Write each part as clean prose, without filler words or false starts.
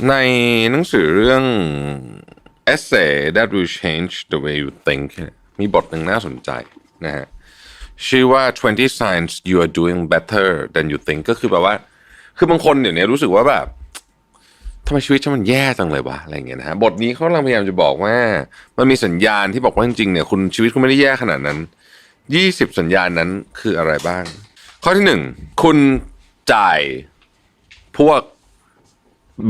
ในหนังสือเรื่อง Essay That Will Change the Way You Think มีบทหนึ่งน่าสนใจนะฮะชื่อว่า20 Signs You Are Doing Better Than You Think ก็คือแบบว่าคือบางคนเดี๋ยวนี้รู้สึกว่าแบบทำไมชีวิตฉันมันแย่จังเลยวะอะไรเงี้ยนะฮะบทนี้เขากำลังพยายามจะบอกว่ามันมีสัญญาณที่บอกว่าจริงๆเนี่ยคุณชีวิตคุณไม่ได้แย่ขนาดนั้น20สัญญาณนั้นคืออะไรบ้างข้อที่1คุณจ่ายพวก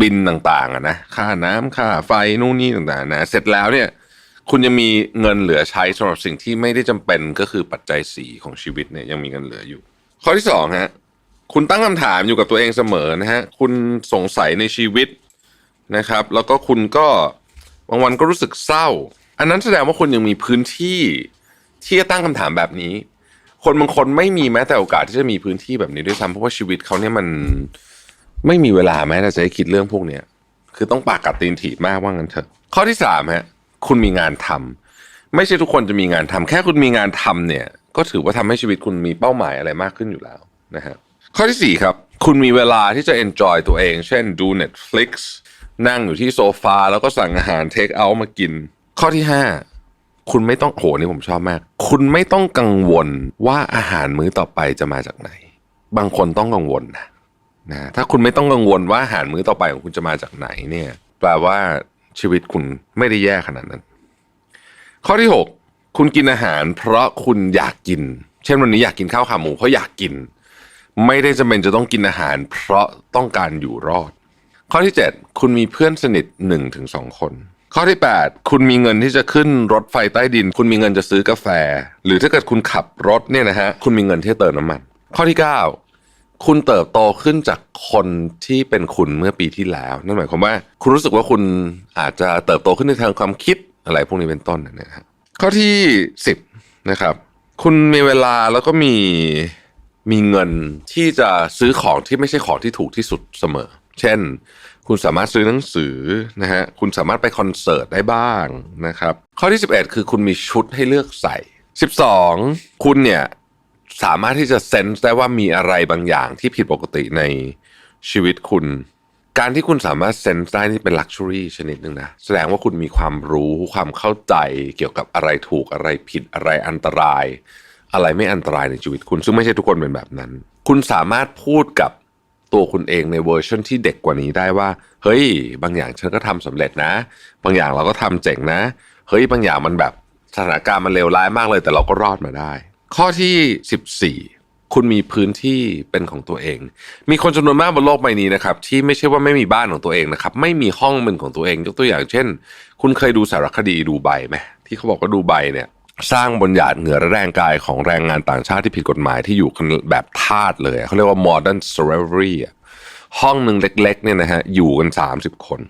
บินต่างๆนะค่าน้ำค่าไฟนู่นนี่ต่างๆนะเสร็จแล้วเนี่ยคุณยังมีเงินเหลือใช้สำหรับสิ่งที่ไม่ได้จำเป็นก็คือปัจจัยสี่ของชีวิตเนี่ยยังมีเงินเหลืออยู่ข้อที่2ฮะคุณตั้งคำถามอยู่กับตัวเองเสมอนะฮะคุณสงสัยในชีวิตนะครับแล้วก็คุณก็บางวันก็รู้สึกเศร้าอันนั้นแสดงว่าคุณยังมีพื้นที่ที่จะตั้งคำถามแบบนี้คนบางคนไม่มีแม้แต่โอกาสที่จะมีพื้นที่แบบนี้ด้วยซ้ำเพราะว่าชีวิตเขาเนี่ยมันไม่มีเวลาแม้แต่จะให้คิดเรื่องพวกเนี้ยคือต้องปากกัดตีนถีบมากว่างั้นเถอะข้อที่3ฮะคุณมีงานทำไม่ใช่ทุกคนจะมีงานทำแค่คุณมีงานทำเนี่ยก็ถือว่าทำให้ชีวิตคุณมีเป้าหมายอะไรมากขึ้นอยู่แล้วนะฮะข้อที่4ครับคุณมีเวลาที่จะ enjoy ตัวเองเช่นดู Netflix นั่งอยู่ที่โซฟาแล้วก็สั่งอาหาร take out มากินข้อที่5คุณไม่ต้องโหนี่ผมชอบมากคุณไม่ต้องกังวลว่าอาหารมื้อต่อไปจะมาจากไหนบางคนต้องกังวลนะถ้าคุณไม่ต้องกังวลว่าอาหารมื้อต่อไปของคุณจะมาจากไหนเนี่ยแปลว่าชีวิตคุณไม่ได้แย่ขนาดนั้นข้อที่6คุณกินอาหารเพราะคุณอยากกินเช่นวันนี้อยากกินข้าวขาหมูเพราะอยากกินไม่ได้จำเป็นจะต้องกินอาหารเพราะต้องการอยู่รอดข้อที่7คุณมีเพื่อนสนิท 1-2 คนข้อที่8คุณมีเงินที่จะขึ้นรถไฟใต้ดินคุณมีเงินจะซื้อกาแฟหรือถ้าเกิดคุณขับรถเนี่ยนะฮะคุณมีเงินที่จะเติมน้ำมันข้อที่9คุณเติบโตขึ้นจากคนที่เป็นคุณเมื่อปีที่แล้วนั่นหมายความว่าคุณรู้สึกว่าคุณอาจจะเติบโตขึ้นในทางความคิดอะไรพวกนี้เป็นต้นนะฮะข้อที่10นะครับคุณมีเวลาแล้วก็มีเงินที่จะซื้อของที่ไม่ใช่ของที่ถูกที่สุดเสมอเช่นคุณสามารถซื้อหนังสือนะฮะคุณสามารถไปคอนเสิร์ตได้บ้างนะครับข้อที่11คือคุณมีชุดให้เลือกใส่12คุณเนี่ยสามารถที่จะเซนส์ได้ว่ามีอะไรบางอย่างที่ผิดปกติในชีวิตคุณการที่คุณสามารถเซนส์ได้นี่เป็นลักชัวรี่ชนิดหนึ่งนะแสดงว่าคุณมีความรู้ความเข้าใจเกี่ยวกับอะไรถูกอะไรผิดอะไรอันตรายอะไรไม่อันตรายในชีวิตคุณซึ่งไม่ใช่ทุกคนเป็นแบบนั้นคุณสามารถพูดกับตัวคุณเองในเวอร์ชันที่เด็กกว่านี้ได้ว่าเฮ้ยบางอย่างฉันก็ทำสำเร็จนะบางอย่างเราก็ทำเจ๋งนะเฮ้ยบางอย่างมันแบบสถานการณ์มันเลวร้ายมากเลยแต่เราก็รอดมาได้ข้อที่14คุณมีพื้นที่เป็นของตัวเองมีคนจำนวนมากบนโลกใบนี้นะครับที่ไม่ใช่ว่าไม่มีบ้านของตัวเองนะครับไม่มีห้องเป็นของตัวเองยกตัวอย่างเช่นคุณเคยดูสารคดีดูไบไหมที่เขาบอกว่าดูไบเนี่ยสร้างบนหยาดเหงื่อและแรงกายของแรงงานต่างชาติที่ผิดกฎหมายที่อยู่แบบทาสเลยเขาเรียกว่า modern slavery ห้องหนึ่งเล็กๆเนี่ยนะฮะอยู่กัน30 คน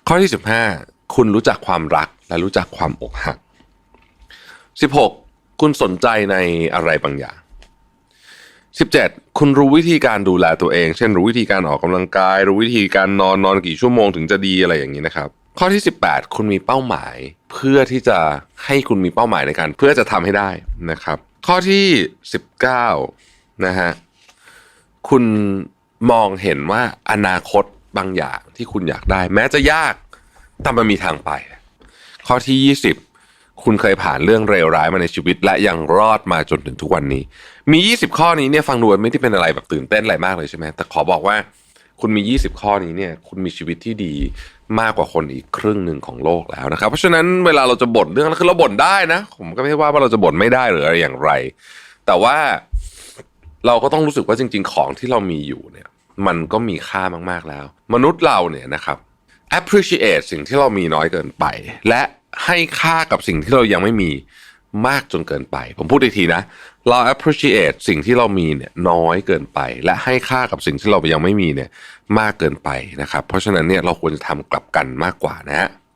ข้อที่15คุณรู้จักความรักและรู้จักความอกหัก16คุณสนใจในอะไรบางอย่าง17คุณรู้วิธีการดูแลตัวเองเช่นรู้วิธีการออกกำลังกายรู้วิธีการนอนกี่ชั่วโมงถึงจะดีอะไรอย่างนี้นะครับข้อที่18คุณมีเป้าหมายเพื่อที่จะให้คุณมีเป้าหมายในการเพื่อจะทำให้ได้นะครับข้อที่19นะฮะคุณมองเห็นว่าอนาคตบางอย่างที่คุณอยากได้แม้จะยากแต่มันมีทางไปข้อที่20คุณเคยผ่านเรื่องเลวร้ายมาในชีวิตและยังรอดมาจนถึงทุกวันนี้มี20ข้อนี้เนี่ยฟังดูไม่ได้เป็นอะไรแบบตื่นเต้นอะไรมากเลยใช่ไหมแต่ขอบอกว่าคุณมี20ข้อนี้เนี่ยคุณมีชีวิตที่ดีมากกว่าคนอีกครึ่งหนึ่งของโลกแล้วนะครับเพราะฉะนั้นเวลาเราจะบ่นเรื่องคือเราบ่นได้นะผมก็ไม่ใช่ว่าเราจะบ่นไม่ได้หรืออะไรอย่างไรแต่ว่าเราก็ต้องรู้สึกว่าจริงๆของที่เรามีอยู่เนี่ยมันก็มีค่ามากๆแล้วมนุษย์เราเนี่ยนะครับ appreciate สิ่งที่เรามีน้อยเกินไปและให้ค่ากับสิ่งที่เรายังไม่มีมากจนเกินไปผมพูดอีกทีนะเรา appreciate สิ่งที่เรามีเนี่ยน้อยเกินไปและให้ค่ากับสิ่งที่เรายังไม่มีเนี่ยมากเกินไปนะครับเพราะฉะนั้นเนี่ยเราควรจะทำกลับกันมากกว่านะฮะ